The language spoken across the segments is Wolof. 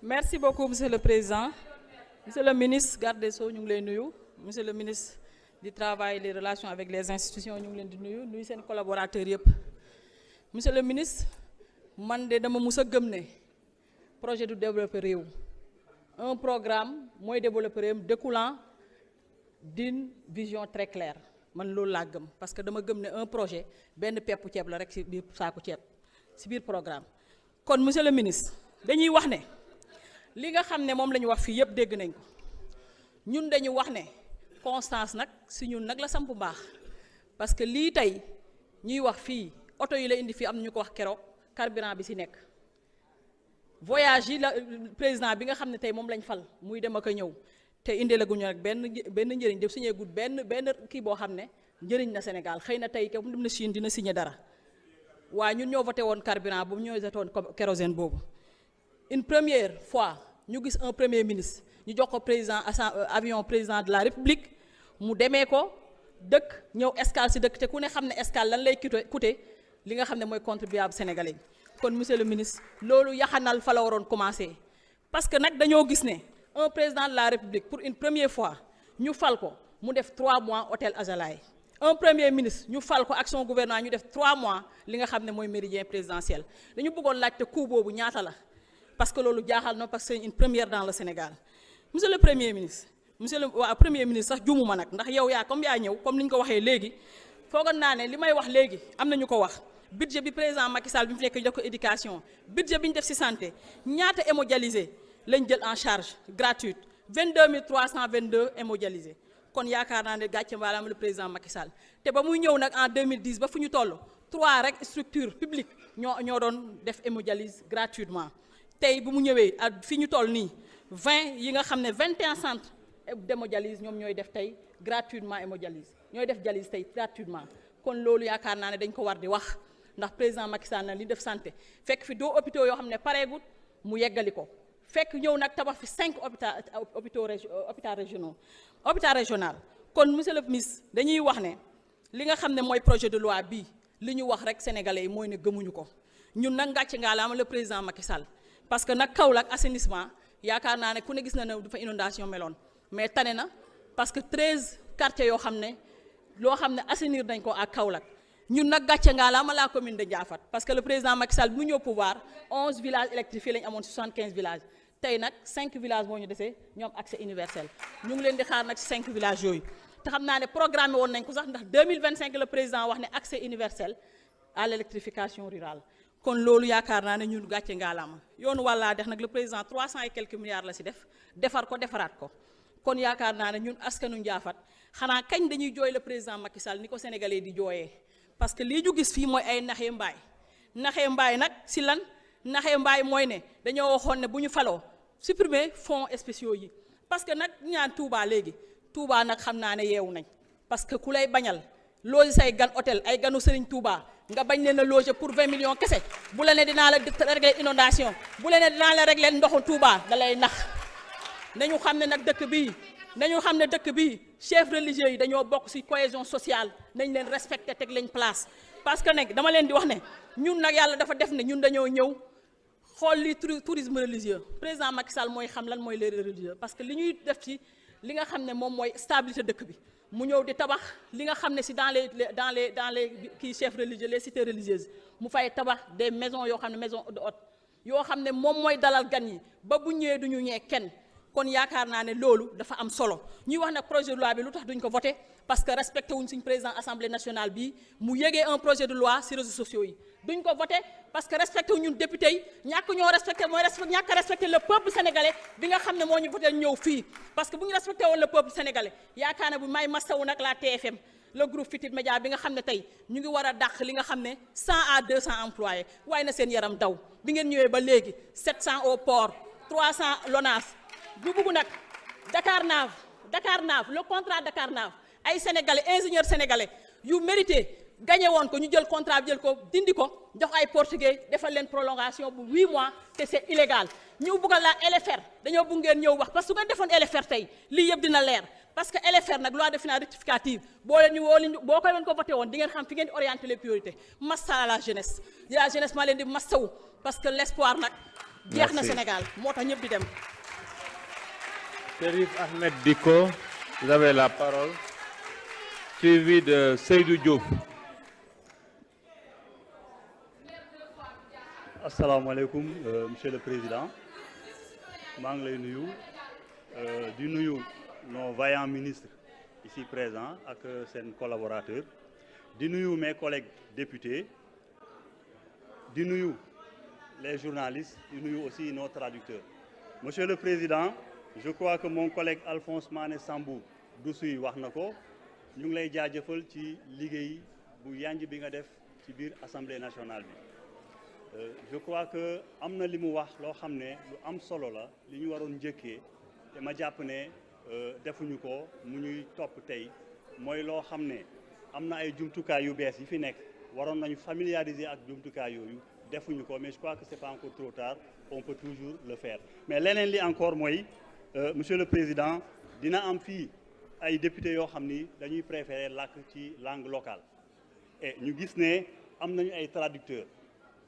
Merci beaucoup, Monsieur le Président. Monsieur le ministre garde des Sceaux, ñu ngi lay nuyu. Monsieur le ministre du Travail et des Relations avec les institutions, ñu ngi leen di nuyu seen collaborateurs yëpp. Monsieur le ministre, man de dama mus a gëm ne projet du développer réew. Un programme mooy développer réew découlant d'une vision très claire. Man loolu laa gëm parce que dama gëm ne un projet benn peppu ceeb la rek ci biir saaku ceeb ci biir programme. Kon monsieur le ministre dañuy wax ne li nga xam ne moom la ñu wax fii yëpp dégg nañ ko ñun dañu wax ne constance nag si ñun nag la samp mbaax parce que lii tey ñuy wax fii oto yi la indi fii am na ñu ko wax keroog carburant bi si nekk voyage yi la président bi nga xam ne tey moom lañ fal muy dem ak a ñëw te indi la guñu rek benn njëriñ def signé gud benn kii boo xam ne njëriñ na Sénégal xëy na tey ke dem na Chine dina signé dara waaye ñun ñoo voté woon carburant boobu ñoo voté woon kérosène boobu une première fois ñu gis un premier ministre ñu jox ko président avion président de la République mu demee ko dëkk ñëw escale si dëkk te ku ne xam ne escale lan lay coûter li nga xam ne mooy contribuable sénégalais kon monsieur le ministre loolu yaxanal fa la waroon commencer parce que nag dañoo gis ne un président de la République pour une première fois ñu fal ko mu def 3 mois hôtel Azalaï un premier ministre ñu fal ko ak son gouvernement ñu def 3 mois li nga xam ne mooy méridien présidentiel dañu bëggoon laajte coût boobu ñaata la parce que loolu jaaxal na parce que c'est une première dans le Sénégal monsieur le premier ministre premier ministre sax juumuma nag ndax yow yaa ñëw comme ni ñu ko waxee léegi foogoon naa ne li may wax léegi am na ñu ko wax budget bi président Macky Sall bi mu fi nekk jox ko éducation budget bi ñu def ci santé ñaata hémodialysé lañ jël en charge gratuite 22 322 hémodialysé kon yaakaar naa ne gàcce mbaalaam le président Macky Sall te ba muy ñëw nag en 2010 ba fu ñu toll 3 rek structure publique ñoo doon def hémodialyse gratuitement tey bu mu ñëwee ak fi ñu toll nii 20 yi nga xam ne 21 centres d'hémodialyse ñoom ñooy def tey gratuitement hémodialyse ñooy def dialyse tey gratuitement kon loolu yaakaar naa ne dañ ko war di wax ndax président Macky Sall na li def santé fekk fi 2 hôpitaux yoo xam ne pareegut mu yeggali ko fekk ñëw nag tabax fi 5 hôpital régional kon monsieur le ministre dañuy wax ne li nga xam ne mooy projet de loi bii li ñu wax rek sénégalais yi mooy ne gëmuñu ko ñun nag ngàcce ngaalaama le président Macky Sall parce que nag Kaolack assainissement yaakaar naa ne ku ne gis na ne dafa inondation meloon mais tane na parce que 13 quartiers yoo xam ne loo xam ne assainir nañ ko ak Kaolack ñun nag gàcce ngaalaama la commune de Ndiaffate parce que le président Macky Sall bi mu ñëw pouvoir 11 villages électrifiés lañu amoon 75 villages tey nag 5 villages moo ñu desee ñoom accès universel ñu ngi leen di xaar nag ci 5 villages yooyu te xam naa ne programme woon nañ ko sax ndax 2025 le président wax ne accès universel à l'électrification rurale kon loolu yaakaar naa ne ñun gàcce ngaalaama yoonu wàllaa dex nag le président 300 et quelques milliards la ci def defar ko defaraat ko kon yaakaar naa ne ñun askanu Ndiaffate xanaa kañ dañuy jooy le président Macky Sall ni ko sénégalais di jooyee parce que lii ñu gis fii mooy ay naxee mbaay nag si lan naxee mbaay mooy ne dañoo waxoon ne bu ñu faloo supprimer fonds spéciaux yi parce que nag ñaan Touba léegi Touba nag xam naa ne yeewu nañ parce que ku lay bañal loger say gan hôtel ay ganu Serigne Touba nga bañ leen a loger pour 20 millions kese bu la ne dinaa la régler inondation bu la ne dinaa la régler ndoxu Touba da lay nax nañu xam ne nag dëkk bii chef religieux yi dañoo bokk ci cohésion sociale nañ leen respecter teg leen place parce que nag dama leen di wax ne ñun nag yàlla dafa def ne ñun dañoo ñëw xool li tourisme religieux président Macky Sall mooy xam lan mooy les religieux parce que li ñuy def ci li nga xam ne moom mooy stabilité dëkk bi mu ñëw di tabax li nga xam ne ci dans les kii chefs religieux les cités religieuses mu fay tabax des maisons yoo xam ne maison de hôte yoo xam ne moom mooy dalal gan yi ba bu ñëwee du ñu ñee kenn kon yaakaar naa ne loolu dafa am solo ñuy wax nag projet de loi bi lu tax duñ ko voté parce que respecté wuñ suñ président assemblée nationale bi mu yégee un projet de loi ci réseaux sociaux yi duñ ko voté parce que respecté wuñ ñun député yi ñàkk ñoo respecté mooy ñàkk respecté le peuple sénégalais bi nga xam ne moo ñu voté ñëw fii parce que bu ñu respecté woon le peuple sénégalais yaakaar na bu may mastawu nag la TFM le groupe Futurs Médias bi nga xam ne tey ñu ngi war a dàq li nga xam ne 100 à 200 employés waaye na seen yaram daw bi ngeen ñëwee ba léegi 700 au port 300 LONASE ñu bugg nag Dakar Nav le contrat Dakar Nav ay sénégalais ingénieurs sénégalais yu mérité gagné woon ko ñu jël contrat bi jël ko dindi ko jox ay portugais defal leen prolongation bu 8 mois te c'est illégal ñu bugg la LFR dañoo bugg ngeen ñëw wax parce que su ngeen defoon LFR tey lii yëpp dina leer parce que LFR nag loi de finances rectificative boo ko leen ko voté woon di ngeen xam fi ngeen di orienter les priorités massa la jeunesse maa leen di massawu parce que l'espoir nag jeex na Sénégal moo tax ñëpp di dem. Chérif Ahmed Dicko, vous avez la parole, suivi de Seydou Diouf. asalaamaaleykum monsieur le président maa ngi lay nuyu di nuyu nos vaillants ministres ici présents ak seen collaborateurs di nuyu mes collègues députés di nuyu les journalistes di nuyu aussi nos traducteurs. Monsieur le président, je crois que mon collègue Alphonse Mané Sambou Doussouy wax na ko ñu ngi lay jaajëfal ci liggéey bu yanj bi nga def ci biir assemblée nationale bi. Je crois que am na li mu wax loo xam ne lu am solo la li ñu waroon njëkkee te ma jàpp ne defuñu ko mu ñuy topp tey mooy loo xam ne am na ay jumtukaay yu bees yi fi nekk waroon nañu familiariser ak jumtukaay yooyu defuñu ko mais je crois que c'est pas encore trop tard, on peut toujours le faire. Mais leneen li encore mooy monsieur le président dina am fii ay députés yoo xam ni dañuy préférer làkk ci langue locale et ñu gis ne am nañu ay traducteurs.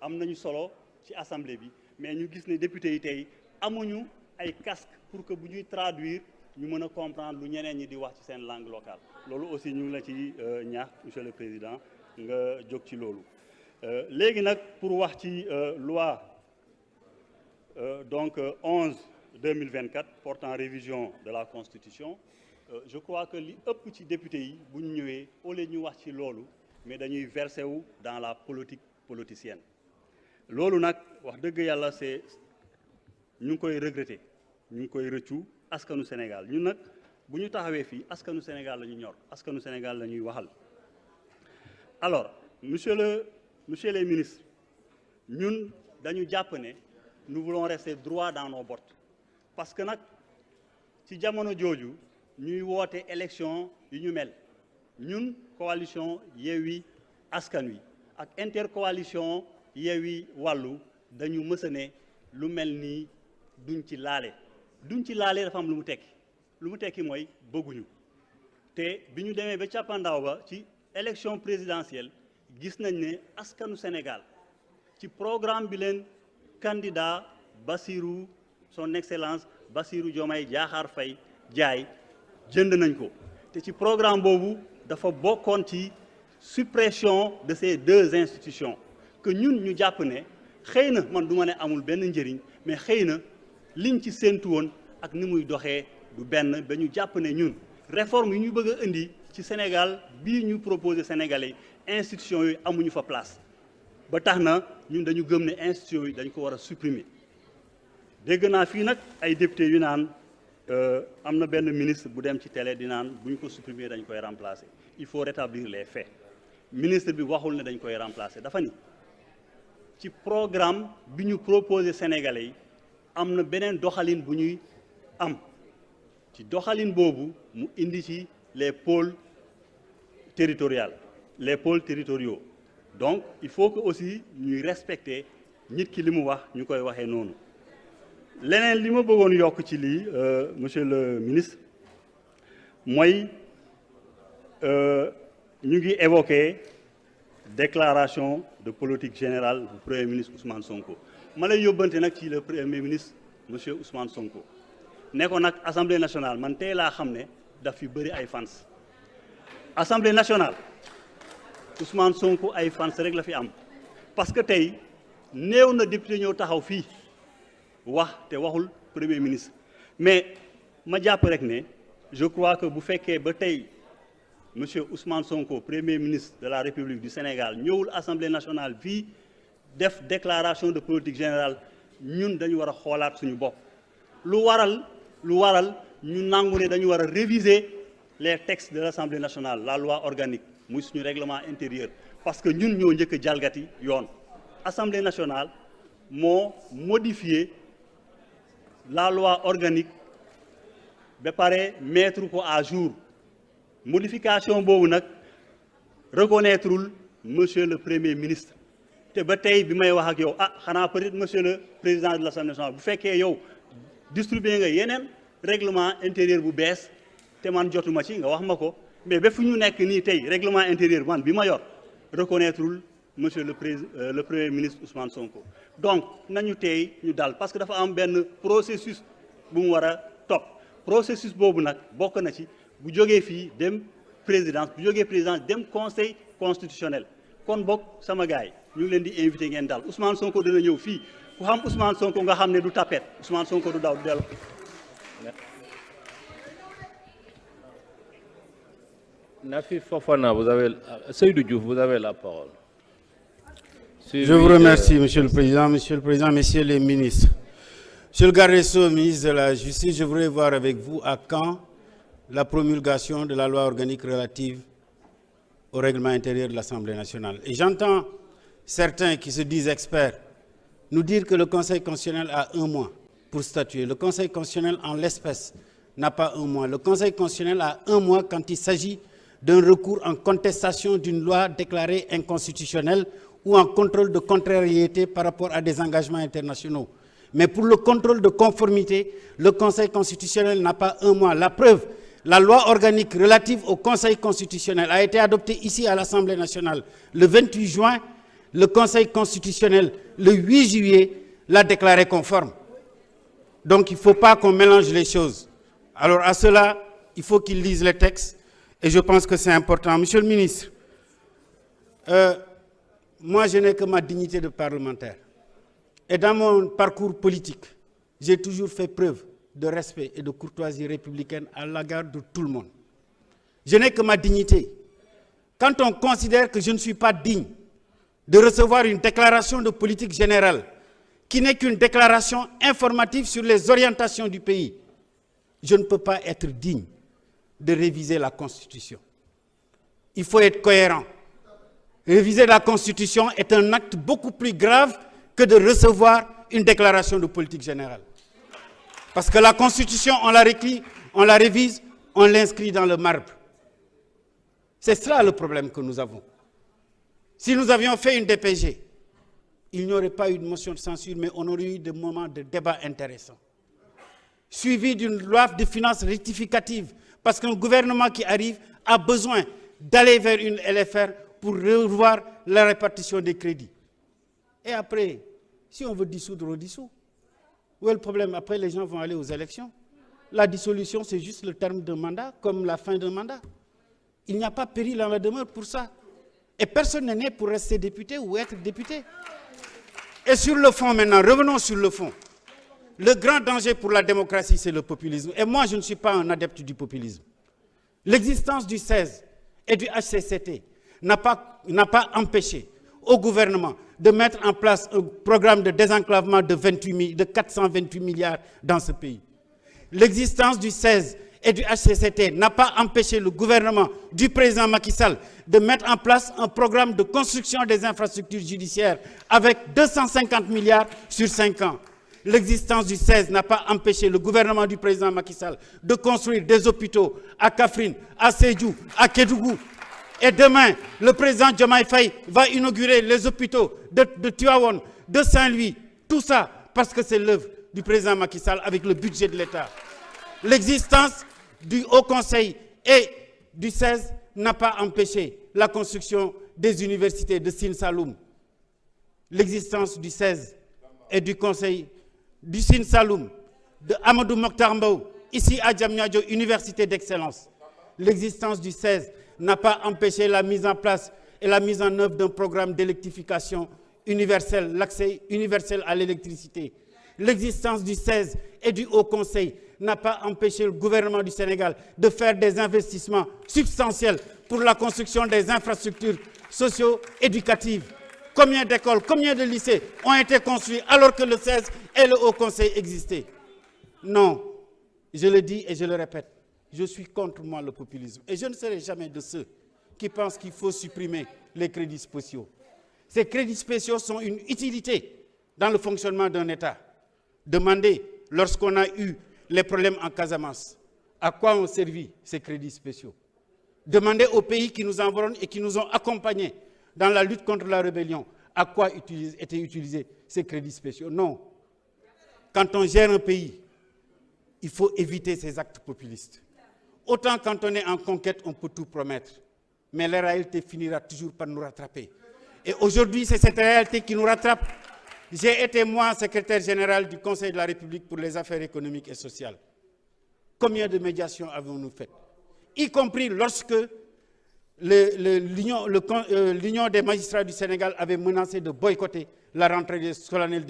am nañu solo ci assemblée bi mais ñu gis ne député yi tey amuñu ay casque pour que bu ñuy traduire ñu mën a comprendre lu ñeneen ñi di wax ci seen langue locale loolu aussi ñu ngi la ci ñaax monsieur le président nga jóg ci loolu. léegi nag pour wax ci loi donc 11/2024 portant révision de la constitution je crois que li ëpp ci député yi bu ñu ñëwee au lieu ñu wax ci loolu mais dañuy versé wu dans la politique politicienne. loolu nag wax dëgg yàlla c'est ñu ngi koy regretter ñu ngi koy rëccu askanu Sénégal ñun nag bu ñu taxawee fii askanu Sénégal la ñu ñor askanu Sénégal la ñuy waxal. alors monsieur les ministres ñun dañu jàpp ne nous voulons rester droit dans nos bottes parce que nag ci jamono jooju ñuy woote élection yu ñu mel ñun coalition Yewwi Askan Wi ak intercoalition Yewwi Wàllu dañu mësa ne lu mel nii duñ ci laale dafa am lu mu tekki mooy bëgguñu te bi ñu demee ba càppandaw ba ci élection présidentielle gis nañ ne askanu Sénégal ci programme bi leen candidat Bassirou son excellence Bassirou Diomaye Diakhar Faye jaay jënd nañ ko te ci programme boobu dafa bokkoon ci suppression de ces deux institutions que ñun ñu jàpp ne xëy na man du ma ne amul benn njëriñ mais xëy na liñ ci séentu woon ak ni muy doxee du benn ba ñu jàpp ne ñun réforme yi ñu bëgg a indi ci Sénégal bii ñu proposé Sénégalais institutions yooyu amuñu fa place ba tax na ñun dañu gëm ne institutions yi dañ ko war a supprimer. dégg naa fii nag ay député yu naan am na benn ministre bu dem ci télé di naan bu ñu ko supprimer dañ koy remplacer il faut rétablir les faits ministre bi waxul ne dañ koy remplacer dafa ni ci programme bi ñu proposé Sénégalais yi am na beneen doxalin bu ñuy am ci doxalin boobu mu indi ci les pôles territoriaux donc il faut que aussi ñuy respecter nit ki li mu wax ñu koy waxee noonu. leneen li ma bëggoon yokk ci lii monsieur le ministre mooy ñu ngi évoquer déclaration de politique générale du premier ministre Ousmane Sonko ma lay yóbbante nag ci le premier ministre monsieur Ousmane Sonko ne ko nag assemblée nationale man tey laa xam ne daf fi bëri ay fans assemblée nationale Ousmane Sonko ay fans rek la fi am parce que tey néew na député ñëw taxaw fii wax te waxul premier ministre mais ma jàpp rek ne je crois que bu fekkee ba tey monsieur Ousmane Sonko premier ministre de la République du Sénégal ñëwul assemblée nationale fii def déclaration de politique générale ñun dañu war a xoolaat suñu bopp lu waral ñu nangu ne dañu war a réviser les textes de l'Assemblée nationale la loi organique muy suñu règlement intérieur parce que ñun ñoo njëkk a jalgati yoon Assemblée nationale moo modifié la loi organique ba pare mettre ko à jour modification boobu nag reconnaîtrul monsieur le premier ministre te ba tey bi may wax ak yow xanaa peut-être monsieur le président de l'Assemblée nationale bu fekkee yow distribué nga yeneen règlement intérieur bu bees te man jotuma ci nga wax ma ko mais ba fu ñu nekk nii tey règlement intérieur man bi ma yor reconnaîtrul monsieur le Premier ministre Ousmane Sonko. Donc nañu tey ñu dal parce que dafa am benn processus bu mu war a topp processus boobu nag bokk na ci bu jógee fii dem présidence bu jógee présidence dem conseil constitutionnel kon bokk sama gars yi ñu ngi leen di invité ngeen dal Ousmane Sonko dina ñëw fii ku xam Ousmane Sonko nga xam ne du tapet Ousmane Sonko du daw du dellu. Nafi Fofana, Seydou Diouf, vous avez la parole. Je vous remercie, Monsieur le Président, Messieurs les ministres. Monsieur le garde des Sceaux, ministre de la Justice, je voudrais voir avec vous à quand la promulgation de la loi organique relative au règlement intérieur de l'Assemblée nationale. Et j'entends certains qui se disent experts nous dire que le Conseil constitutionnel a 1 mois pour statuer. Le Conseil constitutionnel, en l'espèce, n'a pas 1 mois. Le Conseil constitutionnel a 1 mois quand il s'agit d'un recours en contestation d'une loi déclarée inconstitutionnelle ou en contrôle de contrariété par rapport à des engagements internationaux. Mais pour le contrôle de conformité, le Conseil constitutionnel n'a pas 1 mois. La preuve, la loi organique relative au Conseil constitutionnel a été adoptée ici à l'Assemblée nationale le 28 juin. Le Conseil constitutionnel, le 8 juillet, l'a déclaré conforme. Donc il ne faut pas qu'on mélange les choses. Alors à cela, il faut qu'ils lisent les textes et je pense que c'est important. Monsieur le ministre, moi je n'ai que ma dignité de parlementaire. Et dans mon parcours politique, j'ai toujours fait preuve de respect et de courtoisie républicaine à l'égard de tout le monde. Je n'ai que ma dignité. Quand on considère que je ne suis pas digne de recevoir une déclaration de politique générale qui n'est qu'une déclaration informative sur les orientations du pays, je ne peux pas être digne de réviser la Constitution. Il faut être cohérent. Réviser la Constitution est un acte beaucoup plus grave que de recevoir une déclaration de politique générale. Parce que la Constitution, on la réécrit, on la révise, on l'inscrit dans le marbre. C'est cela le problème que nous avons. Si nous avions fait une DPG, il n'y aurait pas eu de motion de censure, mais on aurait eu des moments de débat intéressants. Suivi d'une loi de finances rectificative, parce qu'un gouvernement qui arrive a besoin d'aller vers une LFR pour revoir la répartition des crédits. Et après, si on veut dissoudre, on dissout. Où est le problème? Après, les gens vont aller aux élections. La dissolution, c'est juste le terme d'un mandat, comme la fin d'un mandat. Il n'y a pas péril en la demeure pour ça. Et personne n'est né pour rester député ou être député. Et sur le fond maintenant, revenons sur le fond. Le grand danger pour la démocratie, c'est le populisme. Et moi, je ne suis pas un adepte du populisme. L'existence du 16 et du HCCT n'a pas empêché au gouvernement de mettre en place un programme de désenclavement de 428 milliards dans ce pays. L'existence du 16 et du HCCT n'a pas empêché le gouvernement du président Macky Sall de mettre en place un programme de construction des infrastructures judiciaires avec 250 milliards sur 5 ans. L'existence du 16 n'a pas empêché le gouvernement du président Macky Sall de construire des hôpitaux à Kaffrine, à Sédhiou, à Kédougou. Et demain, le président Diomaye Faye va inaugurer les hôpitaux de Tivaouane, de Saint-Louis. Tout ça parce que c'est l'œuvre du président Macky Sall avec le budget de l'État. L'existence du Haut Conseil et du 16 n'a pas empêché la construction des universités de Sine Saloum. L'existence du 16 et du Conseil du Sine Saloum, de Amadou Mokhtar Mbow, ici à Diamniadio, université d'excellence. L'existence du 16 n'a pas empêché la mise en place et la mise en œuvre d'un programme d'électrification universel, l'accès universel à l'électricité. L'existence du 16 et du Haut Conseil n'a pas empêché le gouvernement du Sénégal de faire des investissements substantiels pour la construction des infrastructures socio-éducatives. Combien d'écoles, combien de lycées ont été construits alors que le 16 et le Haut Conseil existaient? Non, je le dis et je le répète, je suis contre moi le populisme. Et je ne serai jamais de ceux qui pensent qu'il faut supprimer les crédits spéciaux. Ces crédits spéciaux sont une utilité dans le fonctionnement d'un État. Demandez, lorsqu'on a eu les problèmes en Casamance, à quoi ont servi ces crédits spéciaux? Demandez aux pays qui nous environnent et qui nous ont accompagnés dans la lutte contre la rébellion, à quoi étaient utilisés ces crédits spéciaux? Non. Quand on gère un pays, il faut éviter ces actes populistes. Autant quand on est en conquête, on peut tout promettre. Mais la réalité finira toujours par nous rattraper. Et aujourd'hui, c'est cette réalité qui nous rattrape. J'ai été, moi, secrétaire général du Conseil de la République pour les affaires économiques et sociales. Combien de médiations avons-nous faites? Y compris lorsque l'Union des magistrats du Sénégal avait menacé de boycotter la rentrée des solennelle